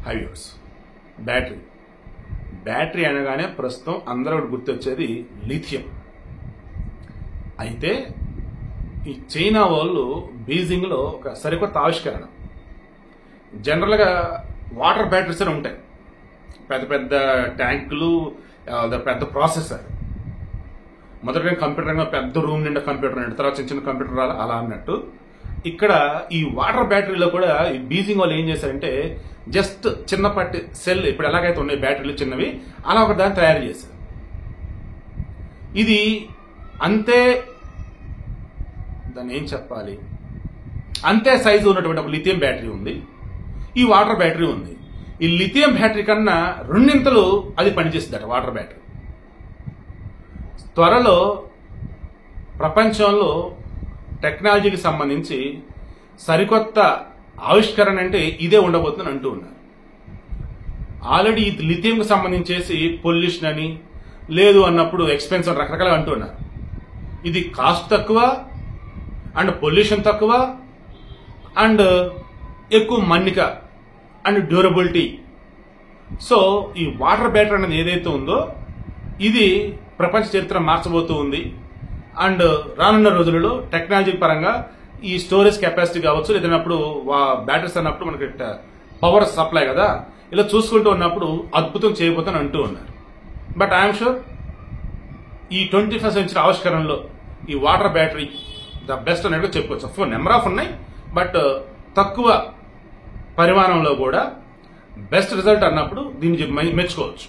హైవ్యూస్ battery అనగానే ప్రస్తుతం అందరూ గుర్తొచ్చేది లిథియం. అయితే ఈ చైనా వాళ్ళు బీజింగ్లో ఒక సరికొత్త ఆవిష్కరణ. జనరల్గా వాటర్ బ్యాటరీస్ అని ఉంటాయి, పెద్ద పెద్ద ట్యాంకులు, పెద్ద ప్రాసెసర్. మొదట కంప్యూటర్ పెద్ద రూమ్ నిండా కంప్యూటర్ అండి, తర్వాత చిన్న చిన్న కంప్యూటర్ అలా అన్నట్టు ఇక్కడ ఈ వాటర్ బ్యాటరీలో కూడా ఈ బీజింగ్ వాళ్ళు ఏం చేశారంటే జస్ట్ చిన్నపాటి సెల్, ఇప్పుడు ఎలాగైతే ఉన్నాయి బ్యాటరీలు చిన్నవి, అలా ఒక దాన్ని తయారు చేశారు. ఇది అంతే, దాన్ని ఏం చెప్పాలి, అంతే సైజు ఉన్నటువంటి ఒక లిథియం బ్యాటరీ ఉంది, ఈ వాటర్ బ్యాటరీ ఉంది. ఈ లిథియం బ్యాటరీ కన్నా రెండింతలు అది పనిచేస్తుందట వాటర్ బ్యాటరీ. త్వరలో ప్రపంచంలో టెక్నాలజీకి సంబంధించి సరికొత్త ఆవిష్కరణ అంటే ఇదే ఉండబోతుందని అంటూ ఉన్నారు. ఆల్రెడీ ఈ లిథియంకి సంబంధించేసి పొల్యూషన్ అని లేదు అన్నప్పుడు ఎక్స్పెన్సివ్ అని రకరకాలుగా అంటూ ఉన్నారు. ఇది కాస్ట్ తక్కువ అండ్ పొల్యూషన్ తక్కువ అండ్ ఎక్కువ మన్నిక అండ్ డ్యూరబిలిటీ. సో ఈ వాటర్ బ్యాటరీ అనేది ఏదైతే ఉందో ఇది ప్రపంచ చరిత్ర మార్చబోతూ ఉంది. అండ్ రానున్న రోజులలో టెక్నాలజీ పరంగా ఈ స్టోరేజ్ కెపాసిటీ కావచ్చు, లేదన్నప్పుడు బ్యాటరీస్ అన్నప్పుడు మనకి పవర్ సప్లై కదా, ఇలా చూసుకుంటూ ఉన్నప్పుడు అద్భుతం చేయబోతుందని అంటూ ఉన్నారు. బట్ ఐఎమ్ షూర్ ఈ 21st సెంచరీ ఆవిష్కరణలో ఈ వాటర్ బ్యాటరీ ద బెస్ట్ అన్నట్టు చెప్పుకోవచ్చు. నెంబర్ ఆఫ్ ఉన్నాయి, బట్ తక్కువ పరిమాణంలో కూడా బెస్ట్ రిజల్ట్ అన్నప్పుడు దీన్ని మెచ్చుకోవచ్చు.